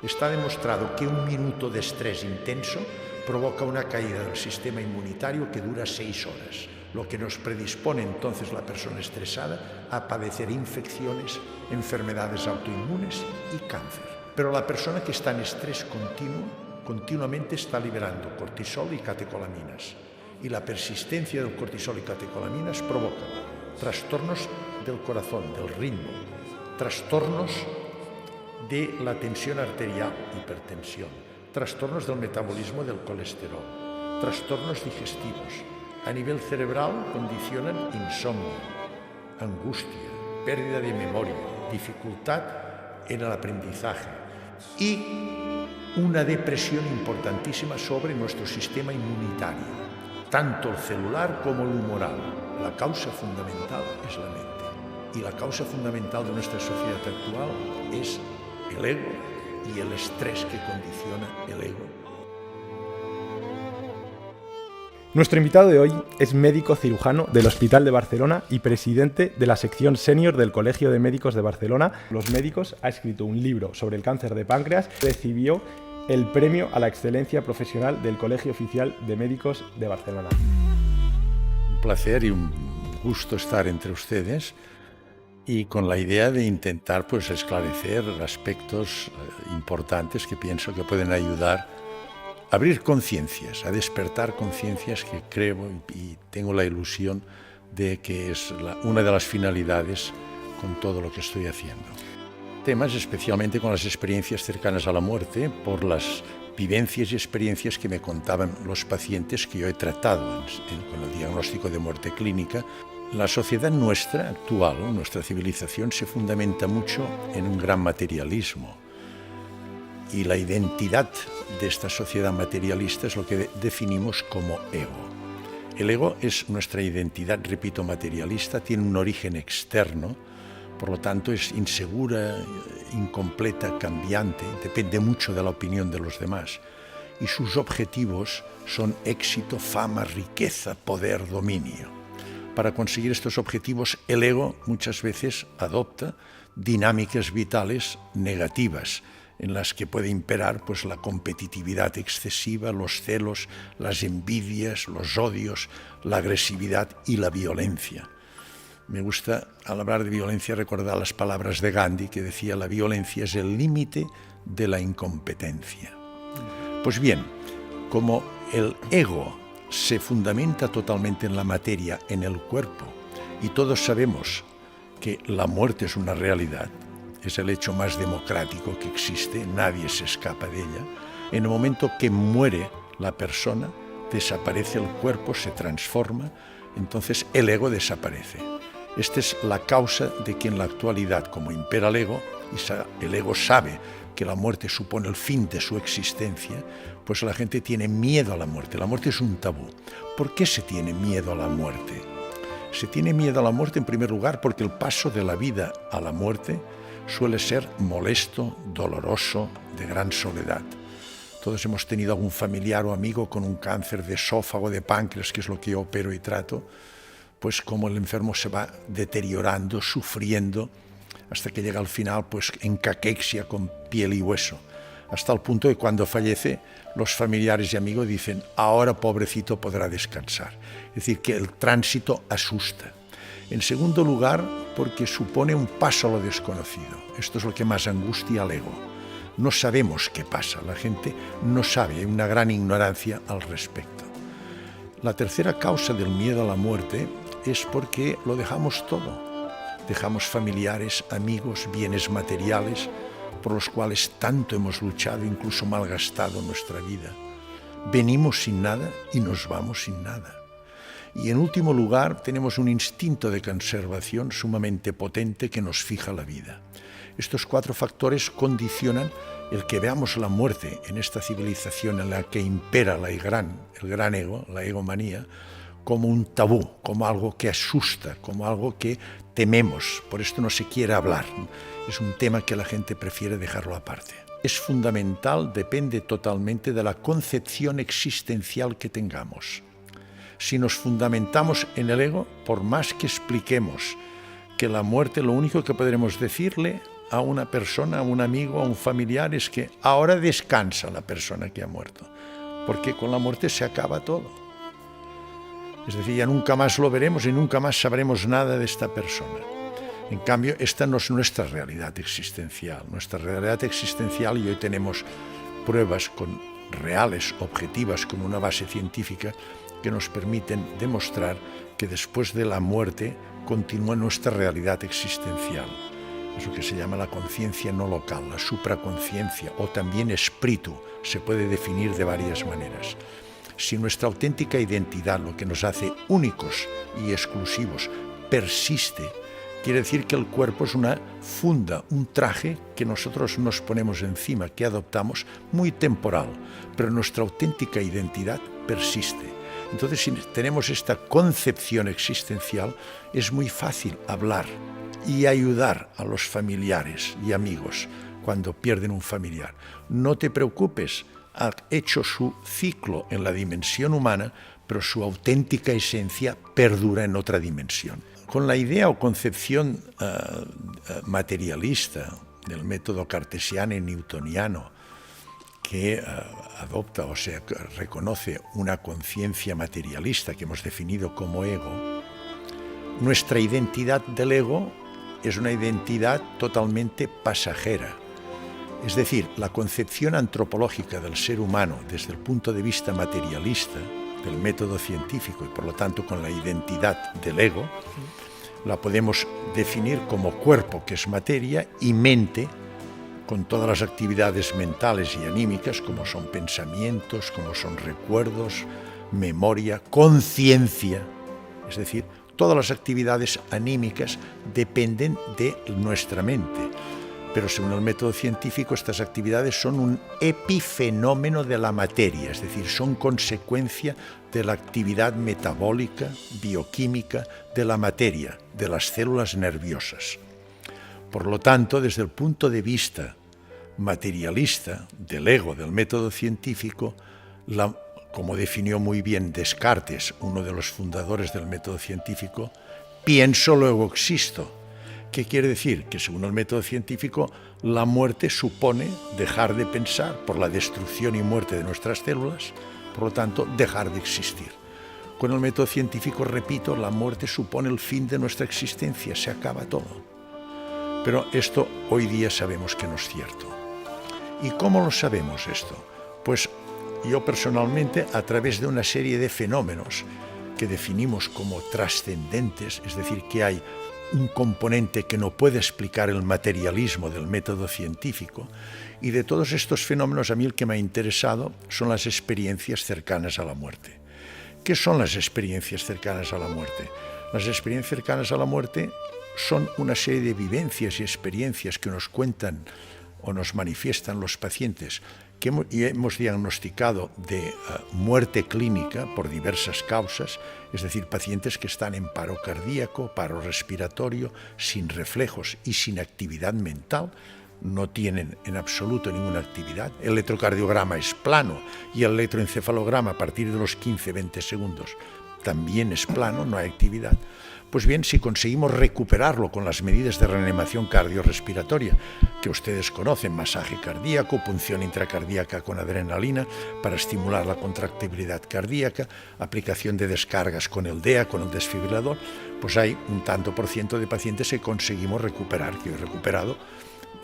Está demostrado que un minuto de estrés intenso provoca una caída del sistema inmunitario que dura 6 horas, lo que nos predispone entonces la persona estresada a padecer infecciones, enfermedades autoinmunes y cáncer. Pero la persona que está en estrés continuamente está liberando cortisol y catecolaminas. Y la persistencia del cortisol y catecolaminas provoca trastornos del corazón, del ritmo, trastornos de la tensión arterial, hipertensión, trastornos del metabolismo del colesterol, trastornos digestivos. A nivel cerebral condicionan insomnio, angustia, pérdida de memoria, dificultad en el aprendizaje y una depresión importantísima sobre nuestro sistema inmunitario, tanto el celular como el humoral. La causa fundamental es la mente y la causa fundamental de nuestra sociedad actual es el ego y el estrés que condiciona el ego. Nuestro invitado de hoy es médico cirujano del Hospital de Barcelona y presidente de la sección senior del Colegio de Médicos de Barcelona. Los Médicos ha escrito un libro sobre el cáncer de páncreas. Recibió el premio a la excelencia profesional del Colegio Oficial de Médicos de Barcelona. Un placer y un gusto estar entre ustedes y con la idea de intentar esclarecer aspectos importantes que pienso que pueden ayudar a abrir conciencias, a despertar conciencias que creo y tengo la ilusión de que es una de las finalidades con todo lo que estoy haciendo. Temas especialmente con las experiencias cercanas a la muerte, por las vivencias y experiencias que me contaban los pacientes que yo he tratado con el diagnóstico de muerte clínica. La sociedad nuestra actual, nuestra civilización, se fundamenta mucho en un gran materialismo. Y la identidad de esta sociedad materialista es lo que definimos como ego. El ego es nuestra identidad, repito, materialista, tiene un origen externo, por lo tanto es insegura, incompleta, cambiante, depende mucho de la opinión de los demás. Y sus objetivos son éxito, fama, riqueza, poder, dominio. Para conseguir estos objetivos, el ego muchas veces adopta dinámicas vitales negativas, en las que puede imperar la competitividad excesiva, los celos, las envidias, los odios, la agresividad y la violencia. Me gusta, al hablar de violencia, recordar las palabras de Gandhi, que decía: la violencia es el límite de la incompetencia. Pues bien, como el ego se fundamenta totalmente en la materia, en el cuerpo, y todos sabemos que la muerte es una realidad, es el hecho más democrático que existe, nadie se escapa de ella. En el momento que muere la persona, desaparece el cuerpo, se transforma, entonces el ego desaparece. Esta es la causa de que en la actualidad, como impera el ego sabe que la muerte supone el fin de su existencia, pues la gente tiene miedo a la muerte. La muerte es un tabú. ¿Por qué se tiene miedo a la muerte? Se tiene miedo a la muerte en primer lugar porque el paso de la vida a la muerte suele ser molesto, doloroso, de gran soledad. Todos hemos tenido algún familiar o amigo con un cáncer de esófago, de páncreas, que es lo que yo opero y trato, pues como el enfermo se va deteriorando, sufriendo, hasta que llega al final en caquexia con piel y hueso, hasta el punto de cuando fallece los familiares y amigos dicen: ahora pobrecito podrá descansar. Es decir, que el tránsito asusta. En segundo lugar, porque supone un paso a lo desconocido. Esto es lo que más angustia al ego. No sabemos qué pasa, la gente no sabe, hay una gran ignorancia al respecto. La tercera causa del miedo a la muerte es porque lo dejamos todo. Dejamos familiares, amigos, bienes materiales por los cuales tanto hemos luchado, incluso malgastado nuestra vida. Venimos sin nada y nos vamos sin nada. Y en último lugar, tenemos un instinto de conservación sumamente potente que nos fija la vida. Estos 4 factores condicionan el que veamos la muerte en esta civilización en la que impera el gran ego, la egomanía, como un tabú, como algo que asusta, como algo que tememos. Por esto no se quiere hablar. Es un tema que la gente prefiere dejarlo aparte. Es fundamental, depende totalmente de la concepción existencial que tengamos. Si nos fundamentamos en el ego, por más que expliquemos que la muerte, lo único que podremos decirle a una persona, a un amigo, a un familiar, es que ahora descansa la persona que ha muerto, porque con la muerte se acaba todo. Es decir, ya nunca más lo veremos y nunca más sabremos nada de esta persona. En cambio, esta no es nuestra realidad existencial. Nuestra realidad existencial, y hoy tenemos pruebas reales, objetivas, con una base científica, que nos permiten demostrar que después de la muerte continúa nuestra realidad existencial. Eso que se llama la conciencia no local, la supraconciencia, o también espíritu, se puede definir de varias maneras. Si nuestra auténtica identidad, lo que nos hace únicos y exclusivos, persiste, quiere decir que el cuerpo es una funda, un traje que nosotros nos ponemos encima, que adoptamos, muy temporal, pero nuestra auténtica identidad persiste. Entonces, si tenemos esta concepción existencial, es muy fácil hablar y ayudar a los familiares y amigos cuando pierden un familiar. No te preocupes, ha hecho su ciclo en la dimensión humana, pero su auténtica esencia perdura en otra dimensión. Con la idea o concepción materialista del método cartesiano y newtoniano, que adopta, o sea, reconoce una conciencia materialista que hemos definido como ego, nuestra identidad del ego es una identidad totalmente pasajera. Es decir, la concepción antropológica del ser humano desde el punto de vista materialista, del método científico y por lo tanto con la identidad del ego, la podemos definir como cuerpo, que es materia, y mente, con todas las actividades mentales y anímicas, como son pensamientos, como son recuerdos, memoria, conciencia. Es decir, todas las actividades anímicas dependen de nuestra mente. Pero según el método científico, estas actividades son un epifenómeno de la materia, es decir, son consecuencia de la actividad metabólica, bioquímica de la materia, de las células nerviosas. Por lo tanto, desde el punto de vista materialista del ego, del método científico, como definió muy bien Descartes, uno de los fundadores del método científico, pienso, luego existo. ¿Qué quiere decir? Que según el método científico, la muerte supone dejar de pensar por la destrucción y muerte de nuestras células, por lo tanto, dejar de existir. Con el método científico, repito, la muerte supone el fin de nuestra existencia, se acaba todo. Pero esto hoy día sabemos que no es cierto. ¿Y cómo lo sabemos esto? Pues yo personalmente, a través de una serie de fenómenos que definimos como trascendentes, es decir, que hay un componente que no puede explicar el materialismo del método científico, y de todos estos fenómenos a mí el que me ha interesado son las experiencias cercanas a la muerte. ¿Qué son las experiencias cercanas a la muerte? Las experiencias cercanas a la muerte son una serie de vivencias y experiencias que nos cuentan o nos manifiestan los pacientes que hemos diagnosticado de muerte clínica por diversas causas, es decir, pacientes que están en paro cardíaco, paro respiratorio, sin reflejos y sin actividad mental, no tienen en absoluto ninguna actividad. El electrocardiograma es plano y el electroencefalograma a partir de los 15-20 segundos también es plano, no hay actividad. Pues bien, si conseguimos recuperarlo con las medidas de reanimación cardiorrespiratoria que ustedes conocen, masaje cardíaco, punción intracardíaca con adrenalina para estimular la contractibilidad cardíaca, aplicación de descargas con el DEA, con el desfibrilador, pues hay un tanto por ciento de pacientes que conseguimos recuperar, que yo he recuperado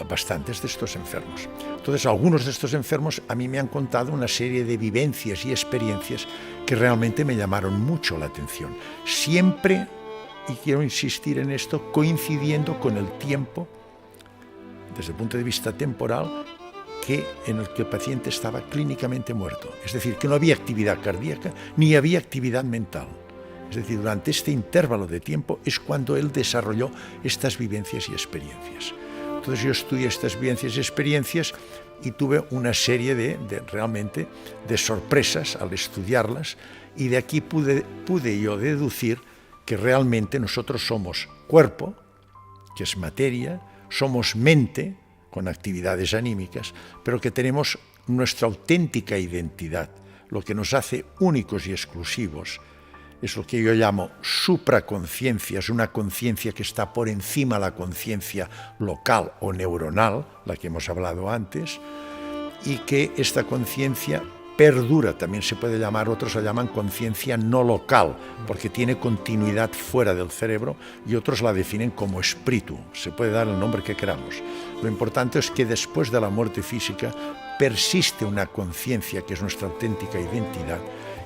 bastantes de estos enfermos. Entonces, algunos de estos enfermos a mí me han contado una serie de vivencias y experiencias que realmente me llamaron mucho la atención. Siempre, y quiero insistir en esto, coincidiendo con el tiempo, desde el punto de vista temporal, en el que el paciente estaba clínicamente muerto. Es decir, que no había actividad cardíaca ni había actividad mental. Es decir, durante este intervalo de tiempo es cuando él desarrolló estas vivencias y experiencias. Entonces yo estudié estas vivencias y experiencias y tuve una serie realmente de sorpresas al estudiarlas, y de aquí pude yo deducir que realmente nosotros somos cuerpo, que es materia, somos mente, con actividades anímicas, pero que tenemos nuestra auténtica identidad, lo que nos hace únicos y exclusivos, es lo que yo llamo supraconciencia, es una conciencia que está por encima de la conciencia local o neuronal, la que hemos hablado antes, y que esta conciencia perdura, también se puede llamar, otros la llaman conciencia no local, porque tiene continuidad fuera del cerebro, y otros la definen como espíritu, se puede dar el nombre que queramos. Lo importante es que después de la muerte física persiste una conciencia que es nuestra auténtica identidad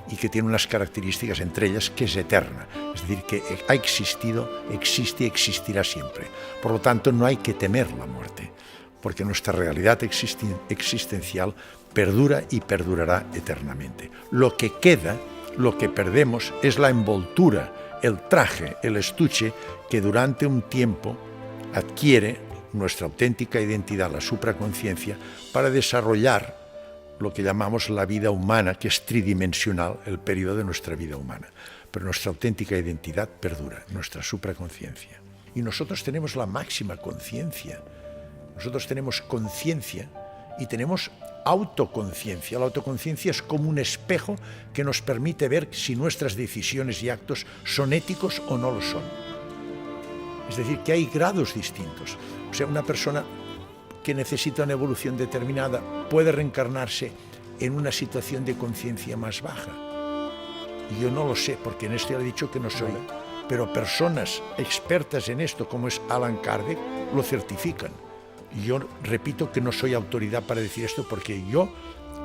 y que tiene unas características, entre ellas que es eterna, es decir, que ha existido, existe y existirá siempre. Por lo tanto, no hay que temer la muerte, porque nuestra realidad existencial perdura y perdurará eternamente. Lo que queda, lo que perdemos, es la envoltura, el traje, el estuche que durante un tiempo adquiere nuestra auténtica identidad, la supraconciencia, para desarrollar lo que llamamos la vida humana, que es tridimensional, el periodo de nuestra vida humana. Pero nuestra auténtica identidad perdura, nuestra supraconciencia. Y nosotros tenemos la máxima conciencia. Nosotros tenemos conciencia y tenemos autoconciencia. La autoconciencia es como un espejo que nos permite ver si nuestras decisiones y actos son éticos o no lo son. Es decir, que hay grados distintos. O sea, una persona que necesita una evolución determinada puede reencarnarse en una situación de conciencia más baja. Yo no lo sé, porque en esto ya he dicho que no soy, pero personas expertas en esto, como es Alan Kardec, lo certifican. Y yo repito que no soy autoridad para decir esto, porque yo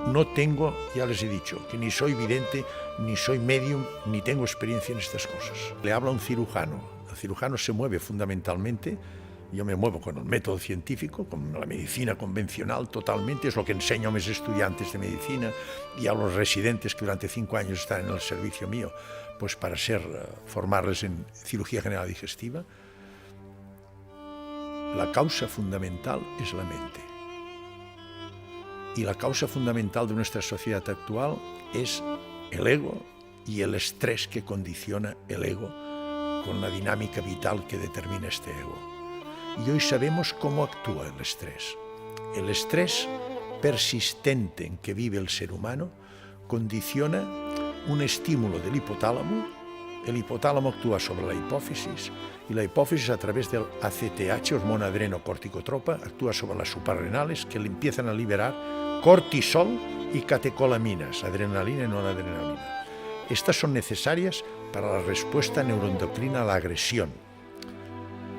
no tengo, ya les he dicho, que ni soy vidente, ni soy medium, ni tengo experiencia en estas cosas. Le habla un cirujano. El cirujano se mueve fundamentalmente. Yo me muevo con el método científico, con la medicina convencional totalmente, es lo que enseño a mis estudiantes de medicina y a los residentes que durante 5 años están en el servicio mío, pues para formarles en cirugía general digestiva. La causa fundamental es la mente. Y la causa fundamental de nuestra sociedad actual es el ego y el estrés que condiciona el ego con la dinámica vital que determina este ego. Y hoy sabemos cómo actúa el estrés. El estrés persistente en que vive el ser humano condiciona un estímulo del hipotálamo. El hipotálamo actúa sobre la hipófisis y la hipófisis, a través del ACTH, hormona adrenocorticotropa, actúa sobre las suprarrenales, que le empiezan a liberar cortisol y catecolaminas, adrenalina y noradrenalina. Estas son necesarias para la respuesta neuroendocrina a la agresión,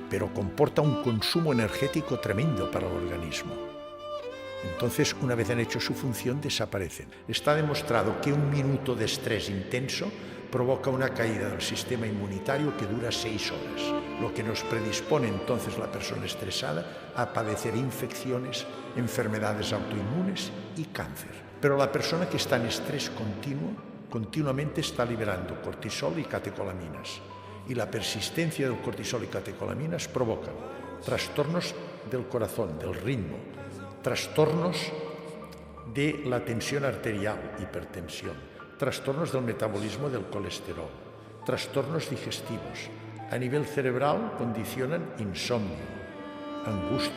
pero comporta un consumo energético tremendo para el organismo. Entonces, una vez han hecho su función, desaparecen. Está demostrado que 1 minuto de estrés intenso provoca una caída del sistema inmunitario que dura 6 horas, lo que nos predispone entonces la persona estresada a padecer infecciones, enfermedades autoinmunes y cáncer. Pero la persona que está en estrés continuo, continuamente está liberando cortisol y catecolaminas. Y la persistencia del cortisol y catecolaminas provoca trastornos del corazón, del ritmo, trastornos de la tensión arterial, hipertensión, trastornos del metabolismo del colesterol, trastornos digestivos. A nivel cerebral condicionan insomnio, angustia,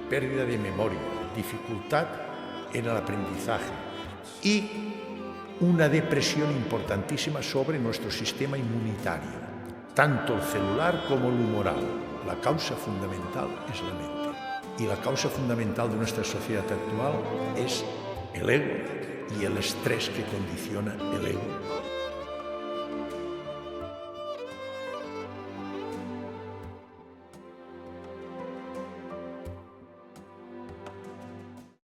pérdida de memoria, dificultad en el aprendizaje y una depresión importantísima sobre nuestro sistema inmunitario, tanto el celular como el humoral. La causa fundamental es la mente. Y la causa fundamental de nuestra sociedad actual es el ego y el estrés que condiciona el ego